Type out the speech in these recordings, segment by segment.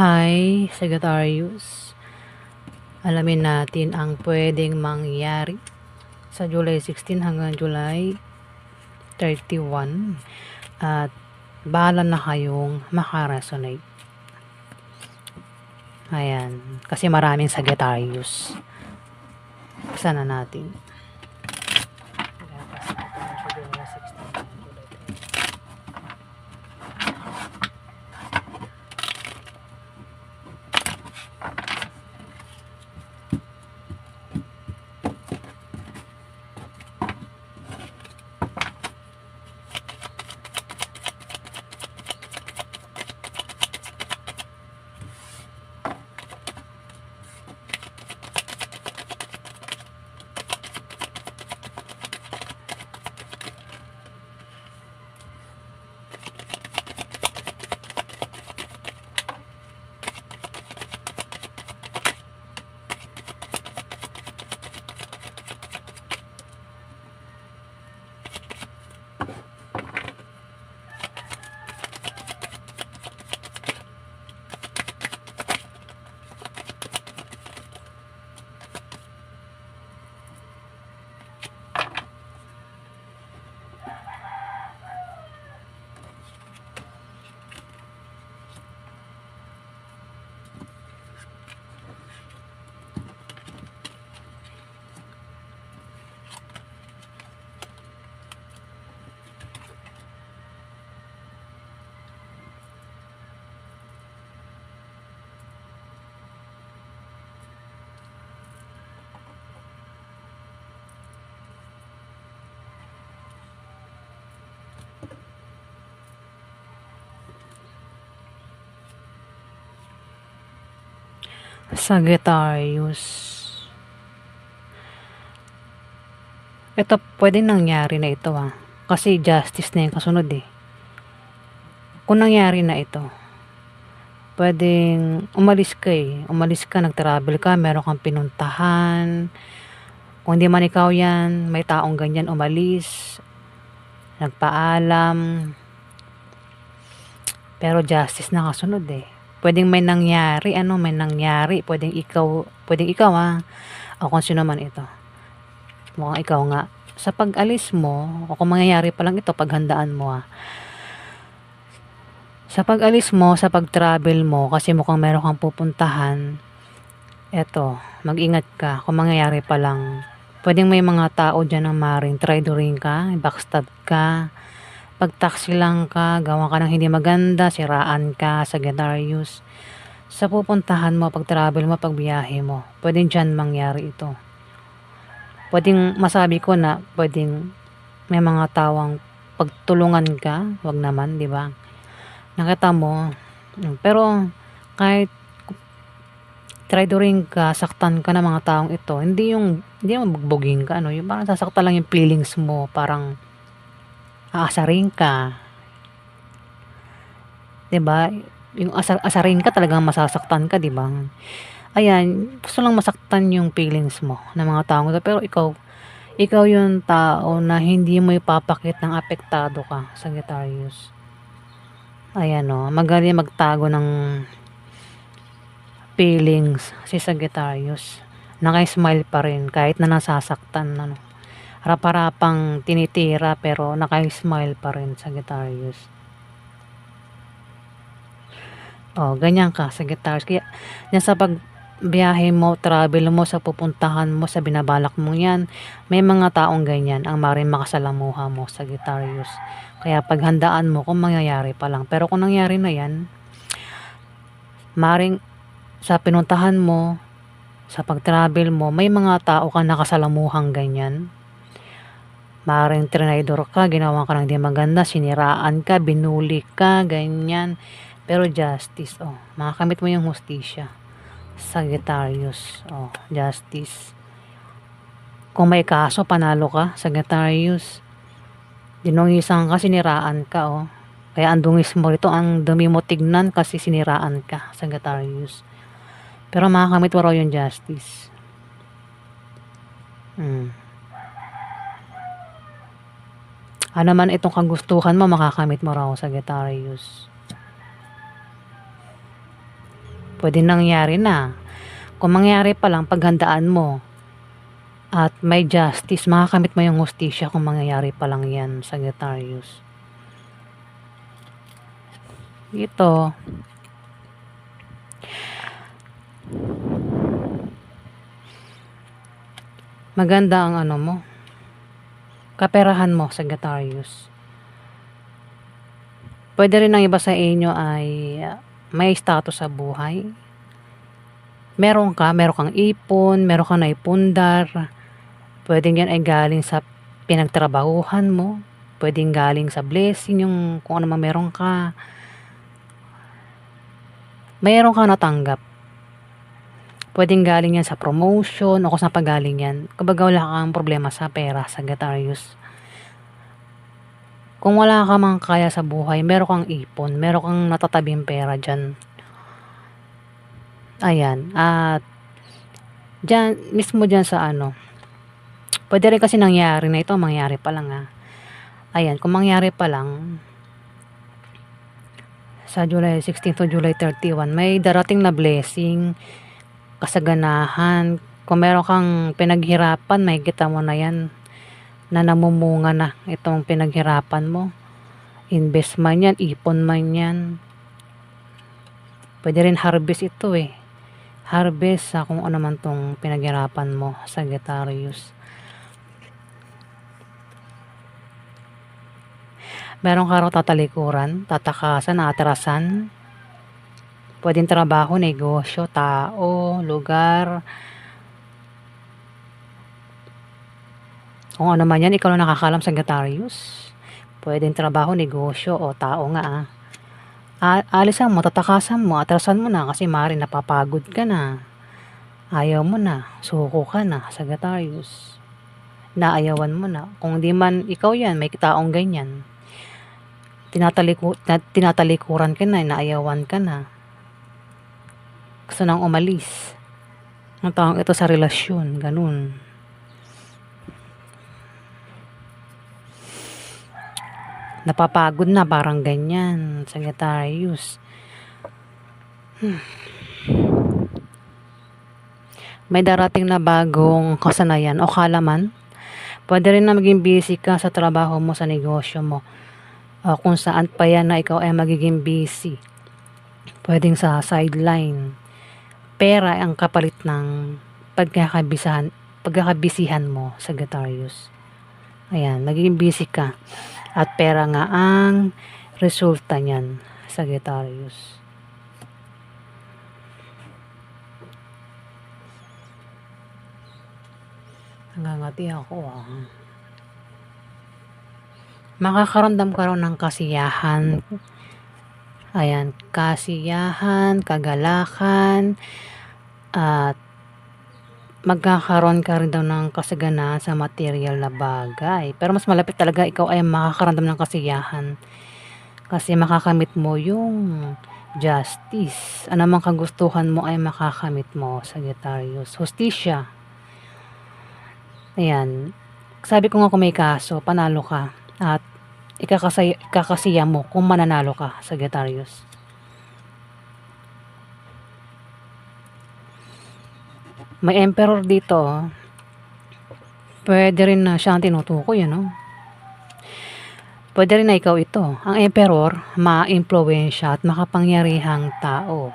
Hi, Sagittarius. Alamin natin ang pwedeng mangyari sa July 16 hanggang July 31 at bahala na kayong makaresonate. Ayan, kasi maraming Sagittarius. Buksan na natin. Sagittarius. Ito, pwedeng nangyari na ito kasi justice na yung kasunod eh. Kung nangyari na ito, pwedeng umalis ka Umalis ka, nag-travel ka, meron kang pinuntahan. Kung hindi man ikaw yan, may taong ganyan umalis, nagpaalam. Pero justice na kasunod eh. Pwedeng may nangyari, pwedeng ikaw o kung sino man ito. Mukhang ikaw nga. Sa pag-alis mo, o kung mangyayari pa lang ito, paghandaan mo Sa pag-alis mo, sa pag-travel mo, kasi mukhang meron kang pupuntahan, eto, mag-ingat ka kung mangyayari pa lang. Pwedeng may mga tao dyan na maring traidoring ka, backstab ka, pagtaksi lang ka, gawa ka ng hindi maganda, siraan ka, Sagittarius. Sa pupuntahan mo, pag-travel mo, pag-biyahe mo, pwedeng dyan mangyari ito. Pwedeng masabi ko na, pwedeng may mga tawang pagtulungan ka, wag naman, di ba? Nakita mo, pero kahit traidoring ka, saktan ka ng mga taong ito, hindi yung bugbugin ka, yung parang sasaktan lang yung feelings mo, parang aasarin ka. 'Di ba? Yung asarin ka talagang masasaktan ka, 'di ba? Ayan, gusto lang masaktan yung feelings mo ng mga taong ito, pero ikaw yung tao na hindi mo ipapakit ng apektado ka, Sagittarius. Ayan magaling magtago ng feelings si Sagittarius. Naka-smile pa rin kahit na nasasaktan Harap-harapang tinitira pero naka-smile pa rin, Sagittarius. Ganyan ka, Sagittarius. Kaya yan sa pagbiyahe mo, travel mo, sa pupuntahan mo, sa binabalak mo yan, may mga taong ganyan ang maaaring makasalamuha mo, Sagittarius. Kaya paghandaan mo kung mangyayari pa lang. Pero kung nangyari na yan, maaaring sa pinuntahan mo, sa pag-travel mo, may mga tao ka nakasalamuhang ganyan. Maaaring trinidor ka, ginawa ka ng di maganda, siniraan ka, binuli ka, ganyan. Pero justice, makakamit mo yung hustisya. Sagittarius, justice. Kung may kaso, panalo ka, Sagittarius. Dinungisan ka, siniraan ka, Kaya ang dungis mo rito, ang dumi mo tignan kasi siniraan ka, Sagittarius. Pero makakamit mo raw yung justice. Ano man itong kagustuhan mo, makakamit mo raw, Sagittarius. Pwede nangyari na. Kung mangyari pa lang, paghandaan mo at may justice, makakamit mo yung hustisya kung mangyayari pa lang yan, Sagittarius. Ito, maganda ang ano mo, kaperahan mo, Sagittarius. Pwede rin ang iba sa inyo ay may status sa buhay. Meron kang ipon, meron kang naipundar. Pwedeng yan ay galing sa pinagtrabahuhan mo. Pwedeng galing sa blessing, yung kung ano man meron ka. Mayroon kang natanggap. Pwedeng galing yan sa promotion o kung saan pa galing yan. Kumbaga wala kang problema sa pera, Sagittarius. Kung wala ka mang kaya sa buhay, meron kang ipon, meron kang natatabing pera dyan. Ayan, at dyan, mismo dyan sa ano, pwede rin kasi nangyari na ito, mangyari pa lang ha. Ayan, kung mangyari pa lang, sa July 16 to July 31, may darating na blessing, kasaganahan. Kung meron kang pinaghirapan, may kita mo na yan, na namumunga na itong pinaghirapan mo. Invest man yan, ipon man yan. Pwede rin harvest ito eh. Harvest sa kung ano man tong pinaghirapan mo, Sagittarius. Meron ka raw tatalikuran, tatakasan, atrasan. Pwedeng trabaho, negosyo, tao, lugar. Kung ano man yan, ikaw lang nakakalam, Sagittarius. Pwedeng trabaho, negosyo, o tao nga alisan mo, tatakasan mo, atrasan mo na kasi maaaring napapagod ka na. Ayaw mo na, suko ka na, Sagittarius. Naayawan mo na. Kung di man ikaw yan, may taong ganyan. Tinatalikuran ka na, naayawan ka na. Gusto nang umalis. Ang taong ito sa relasyon, ganun. Napapagod na, parang ganyan, Sagittarius. May darating na bagong kasanayan o kalaman. Pwede rin na maging busy ka sa trabaho mo, sa negosyo mo. Kung saan pa yan na ikaw ay magiging busy. Pwedeng sa sideline. Pera ang kapalit ng pagkakabisihan mo, Sagittarius. Ayan, magiging busy ka. At pera nga ang resulta niyan, Sagittarius. Nangangati ako Makakaramdam ka raw ng kasiyahan. Ayan, kasiyahan, kagalakan, at magkakaroon ka rin daw ng kasaganahan sa material na bagay. Pero mas malapit talaga ikaw ay makakaramdam ng kasiyahan. Kasi makakamit mo yung justice. Ano mang kagustuhan mo ay makakamit mo, Sagittarius. Hustisya. Ayan. Sabi ko nga kung may kaso, panalo ka. At ikakasiya mo kung mananalo ka, Sagittarius. May emperor dito. Pwede rin na siya ang tinutukoy, Pwede rin na ikaw ito. Ang emperor, ma-impluwensya at makapangyarihang tao.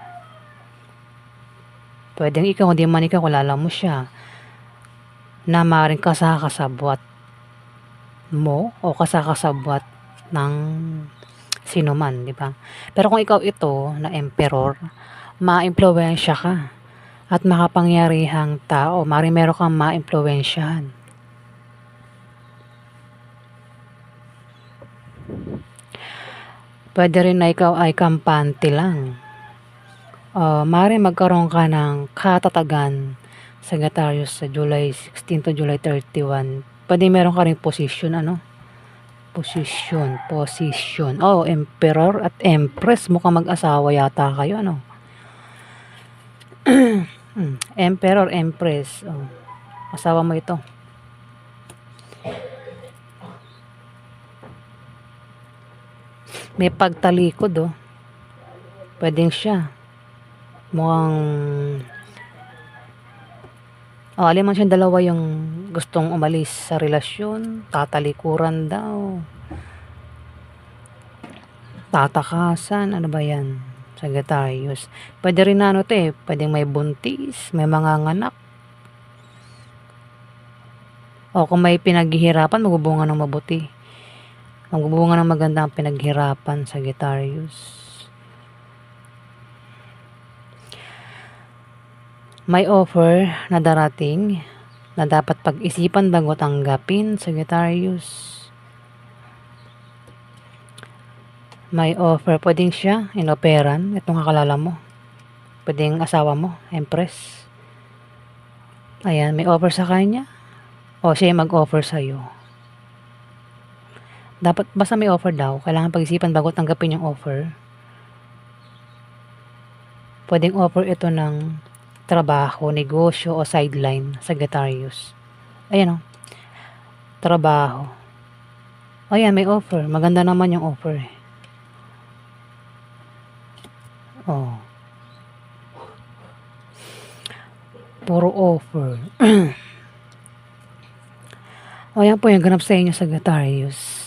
Pwedeng ikaw, hindi man ikaw, kilala mo siya. Na maaaring kasakasabwat mo o kasakasabwat ng sino man, di ba? Pero kung ikaw ito, na emperor, ma-impluwensya ka. At makapangyarihang tao, maaaring meron kang ma-impluwensyahan. Pwede rin na ikaw ay kampante lang. Maaaring magkaroon ka ng katatagan, Sagittarius, sa July 16 to July 31. Pwede meron ka rin position, Position. Emperor at Empress. Mukhang mag-asawa yata kayo, Emperor, Empress. Asawa mo ito. May pagtalikod, Pwedeng siya. Mukhang alam mo siyang dalawa yung gustong umalis sa relasyon, tatalikuran daw, tatakasan, ano ba yan? Sagittarius. Pwede rin na ano to eh, pwedeng may buntis, may mga nganak, o kung may pinaghihirapan, magbubunga ng mabuti. Magbubunga ng magandang pinaghirapan, Sagittarius. May offer na darating na dapat pag-isipan bago tanggapin, Sagittarius. May offer, pwedeng siya, inoperan, itong kakalala mo. Pwedeng asawa mo, Empress. Ayan, may offer sa kanya. O siya mag-offer sa'yo. Dapat, basta may offer daw, kailangan pag-isipan bago tanggapin yung offer. Pwedeng offer ito ng trabaho, negosyo o sideline, Sagittarius. Ayan o, trabaho. Ayan, may offer. Maganda naman yung offer eh. Oh. Puro offer. O yan po yung ganap sa inyo, Sagittarius.